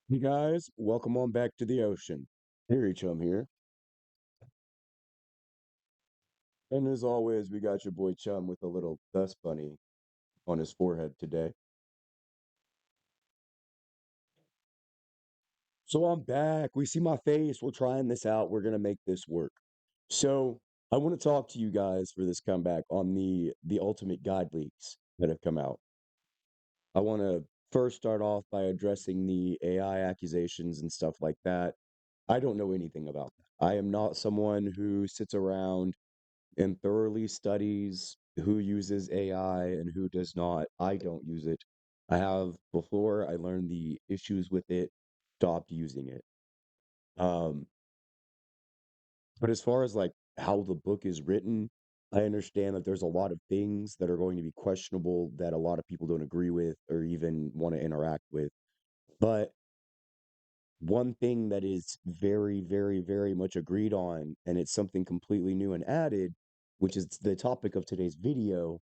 Hey guys, welcome on back to the ocean. Here, Chum here. And as always, we got your boy Chum with a little dust bunny on his forehead today. So I'm back. We see my face. We're trying this out. We're gonna make this work. So I want to talk to you guys for this comeback on the ultimate guide leaks that have come out. I want to first start off by addressing the AI accusations and stuff like that. I don't know anything about that. I am not someone who sits around and thoroughly studies who uses AI and who does not. I don't use it. I have before I learned the issues with it, stopped using it. Um, but as far as like how the book is written, I understand that there's a lot of things that are going to be questionable that a lot of people don't agree with or even want to interact with. But one thing that is very, very, very much agreed on, and it's something completely new and added, which is the topic of today's video,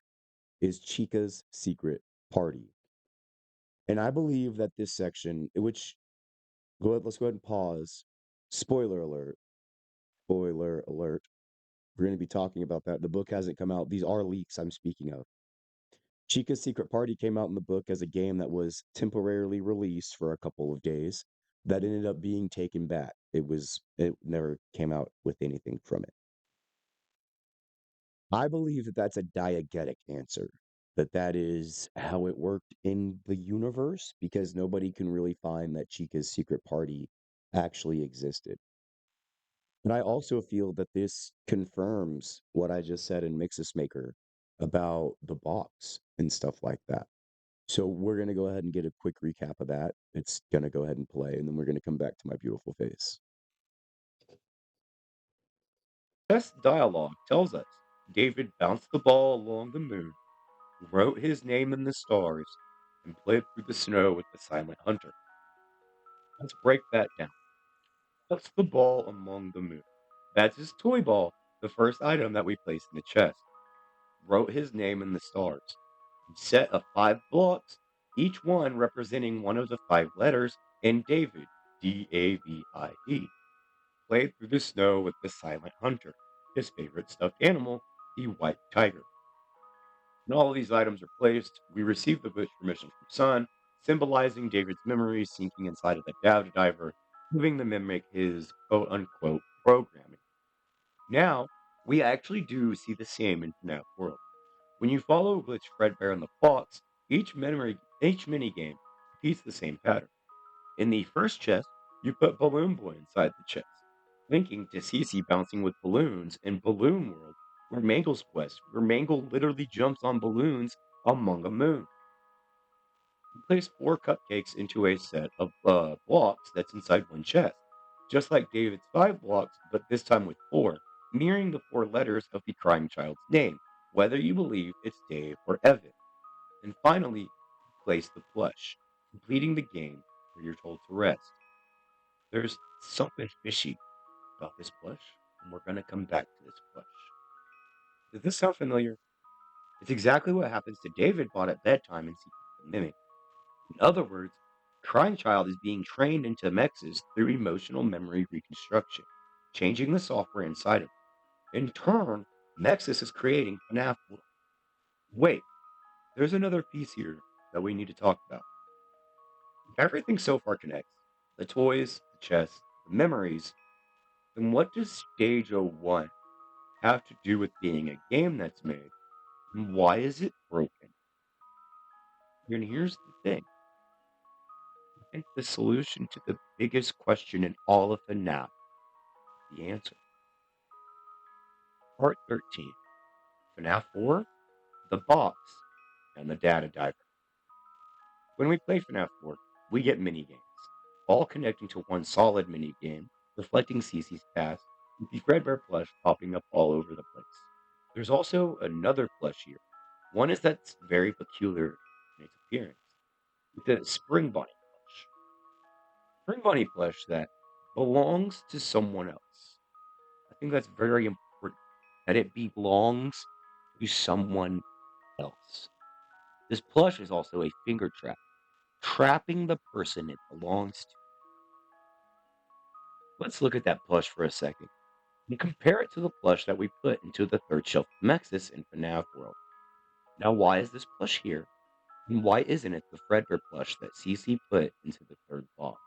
is Chica's secret party. And I believe that this section, which let's go ahead and pause. Spoiler alert. Spoiler alert. We're going to be talking about that. The book hasn't come out. These are leaks I'm speaking of. Chica's Secret Party came out in the book as a game that was temporarily released for a couple of days that ended up being taken back. It never came out with anything from it. I believe that that's a diegetic answer, that is how it worked in the universe because nobody can really find that Chica's secret party actually existed. And I also feel that this confirms what I just said in MXESMaker about the box and stuff like that. So we're going to go ahead and get a quick recap of that. It's going to go ahead and play, and then we're going to come back to my beautiful face. Test dialogue tells us David bounced the ball along the moon, wrote his name in the stars, and played through the snow with the silent hunter. Let's break that down. What's the ball among the moon? That's his toy ball, the first item that we place in the chest. Wrote his name in the stars. Set of 5 blocks, each one representing one of the 5 letters, and David, Davide, played through the snow with the silent hunter, his favorite stuffed animal, the white tiger. When all of these items are placed, we receive the wish permission from Sun, symbolizing David's memories sinking inside of the Dow Diver, giving the mimic his quote unquote programming. Now, we actually do see the same in FNAF World. When you follow Glitch Fredbear and the Fox, each mini game repeats the same pattern. In the first chest, you put Balloon Boy inside the chest, linking to Cece bouncing with balloons in Balloon World, or Mangle's Quest, where Mangle literally jumps on balloons among a moon. You place 4 cupcakes into a set of blocks that's inside one chest, just like David's 5 blocks, but this time with 4, mirroring the 4 letters of the crying child's name, whether you believe it's Dave or Evan. And finally, you place the plush, completing the game where you're told to rest. There's something fishy about this plush, and we're going to come back to this plush. Does this sound familiar? It's exactly what happens to David Bot at bedtime in Secret of the Mimic. In other words, Crying Child is being trained into mexes through emotional memory reconstruction, changing the software inside of it. In turn, Nexus is creating FNAF World. Wait, there's another piece here that we need to talk about. If everything so far connects, the toys, the chests, the memories, then what does Stage 01 have to do with being a game that's made? And why is it broken? And here's the thing. I think the solution to the biggest question in all of FNAF, the answer. Part 13, FNAF 4, The Box, and the Data Diver. When we play FNAF 4, we get mini games, all connecting to one solid mini game, reflecting Cece's past, with the Fredbear plush popping up all over the place. There's also another plush here. One is that's very peculiar in its appearance, with the Spring Bunny plush. Spring Bunny plush that belongs to someone else. I think that's very important, that it belongs to someone else. This plush is also a finger trap, trapping the person it belongs to. Let's look at that plush for a second and compare it to the plush that we put into the third shelf of Mexis in FNAF World. Now, why is this plush here? And why isn't it the Fredbear plush that CC put into the third box?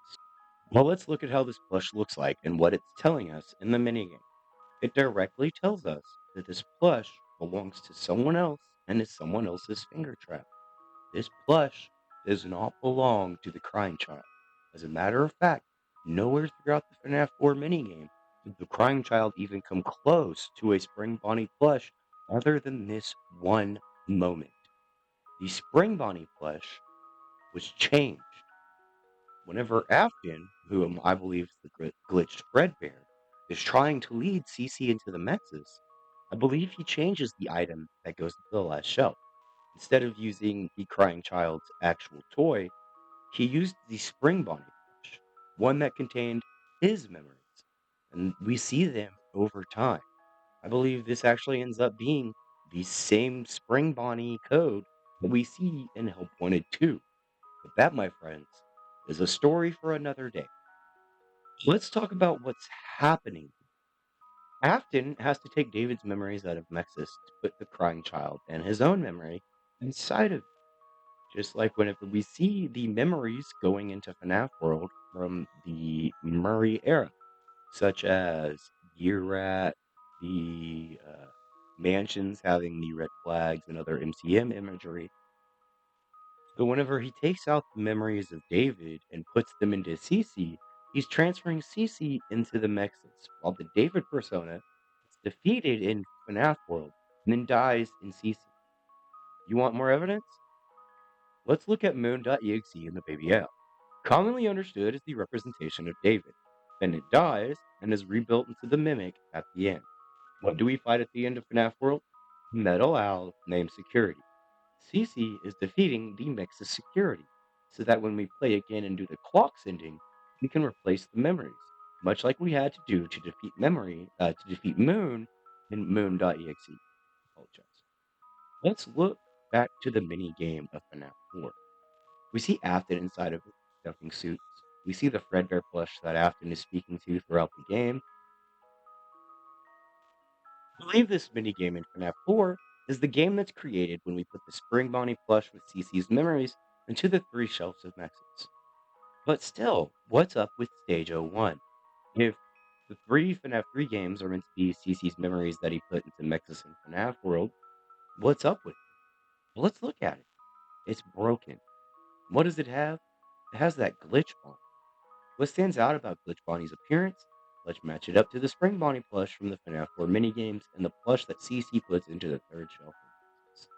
Well, let's look at how this plush looks like and what it's telling us in the minigame. It directly tells us that this plush belongs to someone else and is someone else's finger trap. This plush does not belong to the crying child. As a matter of fact, nowhere throughout the FNAF 4 minigame did the crying child even come close to a Spring Bonnie plush other than this one moment. The Spring Bonnie plush was changed whenever Afghan, whom I believe is the glitched Fredbear, is trying to lead CC into the mexes. I believe he changes the item that goes into the last shelf. Instead of using the crying child's actual toy, he used the Spring Bonnie plush, one that contained his memories. And we see them over time. I believe this actually ends up being the same Spring Bonnie code that we see in Help Wanted 2. But that, my friends, is a story for another day. Let's talk about what's happening. Afton has to take David's memories out of Mexis to put the crying child and his own memory inside of it. Just like whenever we see the memories going into FNAF World from the Murray era, such as Gear Rat, the mansions having the red flags and other MCM imagery. So whenever he takes out the memories of David and puts them into Cece, he's transferring Cece into the Mexes, while the David persona is defeated in FNAF World and then dies in Cece. You want more evidence? Let's look at Moon.exe in the Baby L. Commonly understood as the representation of David. Then it dies and is rebuilt into the mimic at the end. What do we fight at the end of FNAF World? Metal Owl named Security. Cece is defeating the Mex's security, so that when we play again and do the clocks ending, we can replace the memories, much like we had to do to defeat Moon in Moon.exe. Apologize. Let's look back to the mini game of FNAF 4. We see Afton inside of stuffing suits. We see the Fredbear plush that Afton is speaking to throughout the game. I believe this minigame in FNAF 4 is the game that's created when we put the Spring Bonnie plush with CC's memories into the three shelves of Mexes. But still, what's up with Stage 01? If the three FNAF 3 games are meant to be CC's memories that he put into Mexes and FNAF World, what's up with it? Well, let's look at it. It's broken. What does it have? It has that glitch bomb. What stands out about Glitch Bonnie's appearance? Let's match it up to the Spring Bonnie plush from the FNAF 4 minigames and the plush that CC puts into the third shelf of boxes.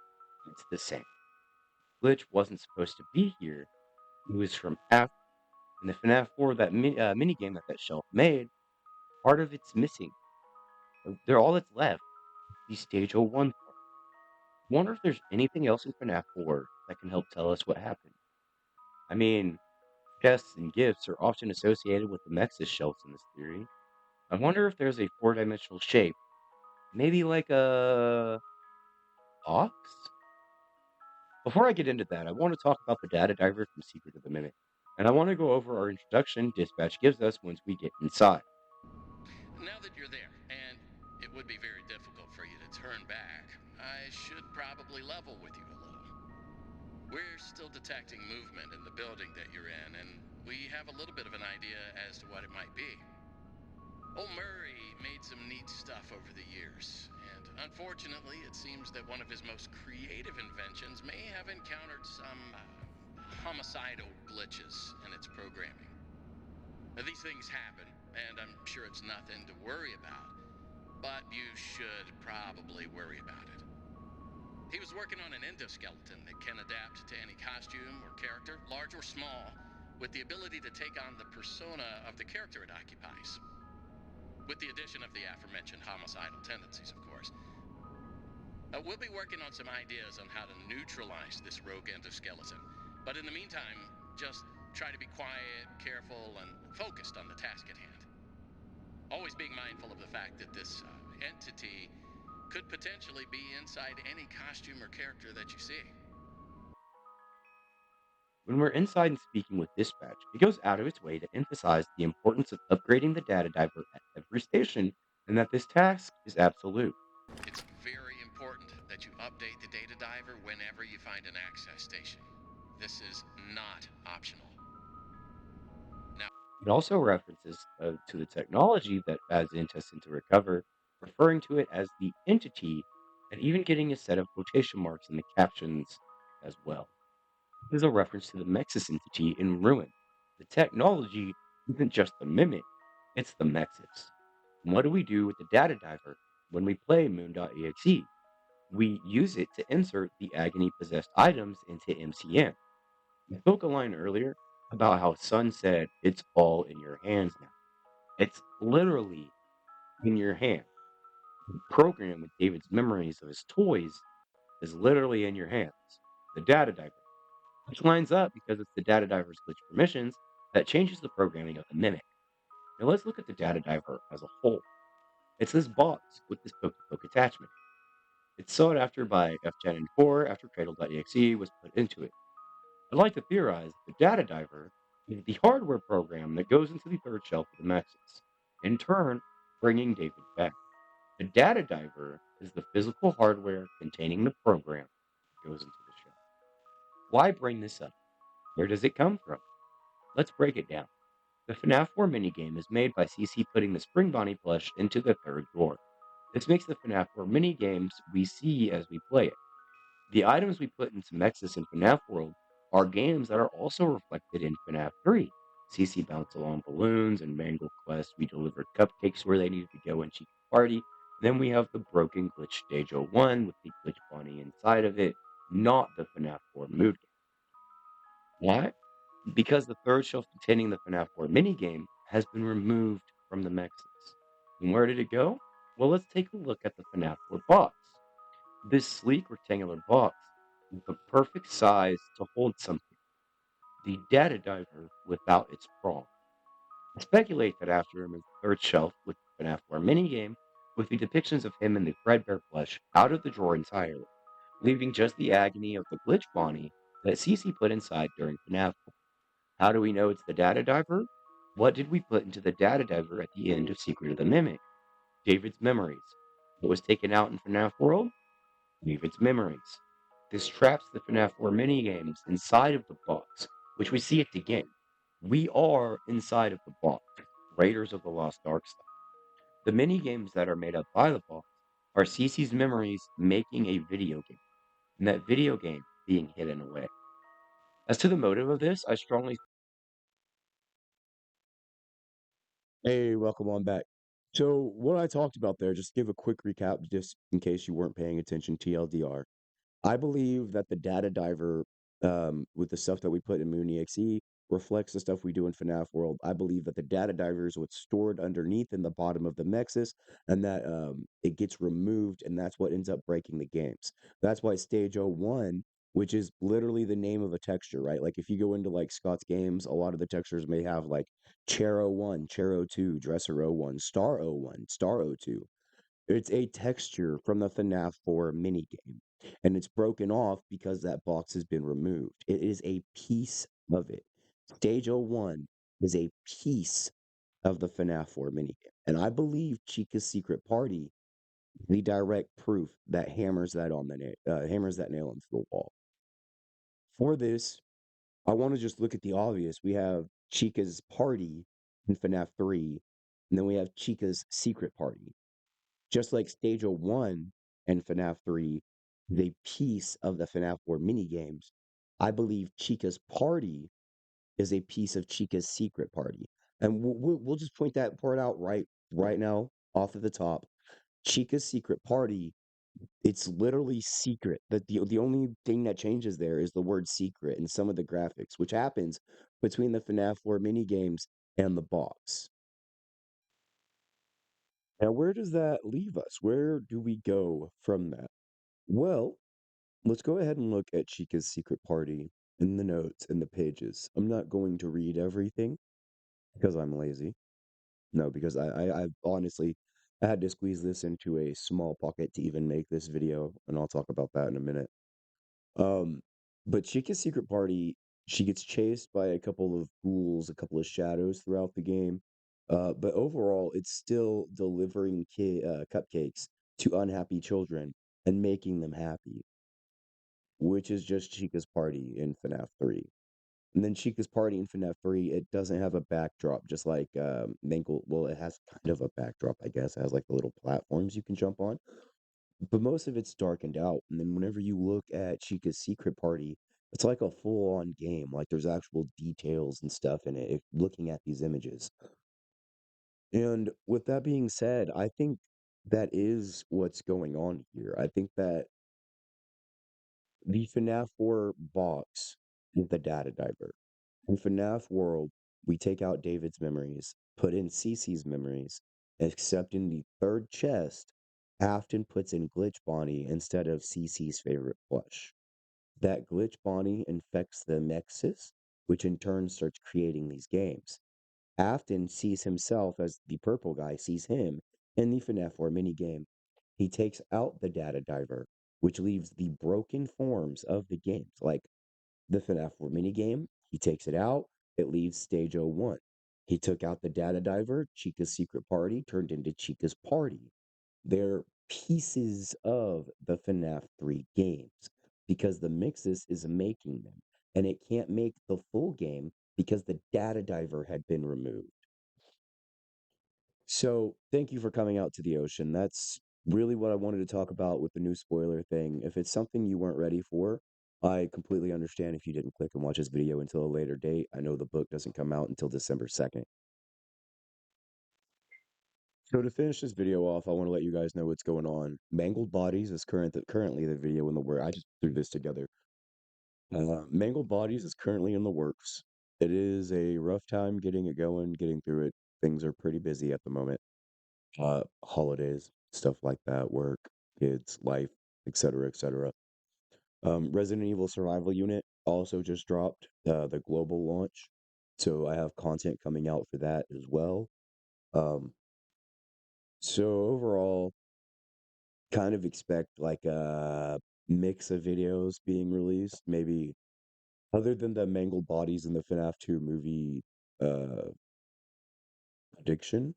It's the same. Glitch wasn't supposed to be here. It was from after. In the FNAF 4 minigame that shelf made, part of it's missing. They're all that's left. The Stage 01 part. Wonder if there's anything else in FNAF 4 that can help tell us what happened. I mean, chests and gifts are often associated with the Nexus shelves in this theory. I wonder if there's a four-dimensional shape, maybe like a box? Before I get into that, I want to talk about the data diver from Secret of the Mimic. And I want to go over our introduction Dispatch gives us once we get inside. Now that you're there, and it would be very difficult for you to turn back, I should probably level with you a little. We're still detecting movement in the building that you're in, and we have a little bit of an idea as to what it might be. Old Murray made some neat stuff over the years, and unfortunately, it seems that one of his most creative inventions may have encountered some homicidal glitches in its programming. Now, these things happen, and I'm sure it's nothing to worry about, but you should probably worry about it. He was working on an endoskeleton that can adapt to any costume or character, large or small, with the ability to take on the persona of the character it occupies. With the addition of the aforementioned homicidal tendencies, of course. We'll be working on some ideas on how to neutralize this rogue endoskeleton, but in the meantime, just try to be quiet, careful, and focused on the task at hand. Always being mindful of the fact that this entity could potentially be inside any costume or character that you see. When we're inside and speaking with dispatch, it goes out of its way to emphasize the importance of upgrading the data diver at every station and that this task is absolute. It's very important that you update the data diver whenever you find an access station. This is not optional. Now, It also references to the technology that adds Intestin to recover, referring to it as the entity, and even getting a set of quotation marks in the captions as well. This is a reference to the Mexis entity in Ruin. The technology isn't just the mimic, it's the Mexis. And what do we do with the data diver when we play Moon.exe? We use it to insert the agony possessed items into MCM. I spoke a line earlier about how Sun said, "It's all in your hands now." It's literally in your hand. The program with David's memories of his toys is literally in your hands. The data diver, which lines up because it's the data diver's glitch permissions that changes the programming of the mimic. Now let's look at the data diver as a whole. It's this box with this poke poke attachment. It's sought after by FGen and Core after Cradle.exe was put into it. I'd like to theorize that the data diver is the hardware program that goes into the third shelf of the Nexus, in turn, bringing David back. The data diver is the physical hardware containing the program that goes into the shell. Why bring this up? Where does it come from? Let's break it down. The FNAF 4 minigame is made by CC putting the Spring Bonnie plush into the third drawer. This makes the FNAF 4 minigames we see as we play it. The items we put into Mexis and FNAF World are games that are also reflected in FNAF 3. CC bounced along balloons and Mangle Quest. We delivered cupcakes where they needed to go in Chica Party. Then we have the broken glitch stage 01 with the glitch bunny inside of it, not the FNAF 4 mood game. Why? Because the third shelf containing the FNAF 4 minigame has been removed from the Mexis. And where did it go? Well, let's take a look at the FNAF 4 box. This sleek rectangular box with the perfect size to hold something, the data diver without its prong. I speculate that after him is the third shelf with the FNAF 4 minigame, with the depictions of him and the Fredbear plush out of the drawer entirely, leaving just the agony of the glitch Bonnie that Cece put inside during FNAF. How do we know it's the data diver? What did we put into the data diver at the end of Secret of the Mimic? David's memories. What was taken out in FNAF World? David's memories. This traps the FNAF 4 minigames inside of the box, which we see at the game. We are inside of the box, Raiders of the Lost Ark style. The minigames that are made up by the box are Cece's memories making a video game, and that video game being hidden away. As to the motive of this, I strongly Hey, welcome on back. So, what I talked about there, just to give a quick recap, just in case you weren't paying attention, TLDR. I believe that the data diver, with the stuff that we put in Moon EXE, reflects the stuff we do in FNAF World. I believe that the data diver is what's stored underneath in the bottom of the Nexus, and that it gets removed, and that's what ends up breaking the games. That's why Stage 01, which is literally the name of a texture, right? Like if you go into like Scott's games, a lot of the textures may have like Chair 01, Chair 02, Dresser 01, Star 01, Star 02. It's a texture from the FNAF 4 minigame, and it's broken off because that box has been removed. It is a piece of it. Stage 01 is a piece of the FNAF 4 minigame, and I believe Chica's Secret Party is the direct proof that hammers that nail into the wall. For this, I want to just look at the obvious. We have Chica's Party in FNAF 3, and then we have Chica's Secret Party. Just like Stage 01 and FNAF 3 is a piece of the FNAF 4 minigames, I believe Chica's Party is a piece of Chica's Secret Party. And we'll just point that part out right now off at the top. Chica's Secret Party, it's literally secret. The only thing that changes there is the word secret and some of the graphics, which happens between the FNAF 4 minigames and the box. Now, where does that leave us? Where do we go from that? Well, let's go ahead and look at Chica's Secret Party in the notes and the pages. I'm not going to read everything because I'm lazy. No, because I honestly I had to squeeze this into a small pocket to even make this video, and I'll talk about that in a minute. Um, but Chica's Secret Party She gets chased by a couple of ghouls, a couple of shadows throughout the game. But overall, it's still delivering cupcakes to unhappy children and making them happy, which is just Chica's party in FNAF 3. And then Chica's party in FNAF 3, it doesn't have a backdrop, just like Mangle. Well, it has kind of a backdrop, I guess. It has like the little platforms you can jump on, but most of it's darkened out. And then whenever you look at Chica's secret party, it's like a full-on game. Like there's actual details and stuff in it. If looking at these images, and with that being said, I think that is what's going on here. I think that the FNAF 4 box is the data diver. In FNAF world, we take out David's memories, put in Cece's memories, except in the third chest, Afton puts in Glitch Bonnie instead of Cece's favorite plush. That Glitch Bonnie infects the Nexus, which in turn starts creating these games. Afton sees himself as the purple guy sees him in the FNAF 4 minigame. He takes out the data diver, which leaves the broken forms of the games, like the FNAF 4 minigame. He takes it out, it leaves stage 01. He took out the data diver, Chica's secret party turned into Chica's party. They're pieces of the FNAF 3 games because the Mixes is making them, and it can't make the full game because the data diver had been removed. So, thank you for coming out to the ocean. That's really what I wanted to talk about with the new spoiler thing. If it's something you weren't ready for, I completely understand if you didn't click and watch this video until a later date. I know the book doesn't come out until December 2nd. So to finish this video off, I want to let you guys know what's going on. Mangled Bodies is currently the video in the work. I just threw this together. Mangled Bodies is currently in the works. It is a rough time getting it going, getting through it. Things are pretty busy at the moment. Holidays, stuff like that, work, kids, life, etc., etc. Resident Evil Survival Unit also just dropped the global launch, so I have content coming out for that as well. Um, so overall, kind of expect like a mix of videos being released, maybe other than the Mangled Bodies in the FNAF 2 movie uh prediction,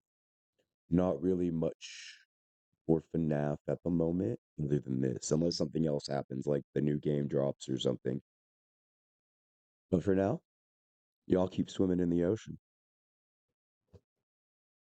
not really much for FNAF at the moment, other than this, unless something else happens, like the new game drops or something. But for now, y'all keep swimming in the ocean.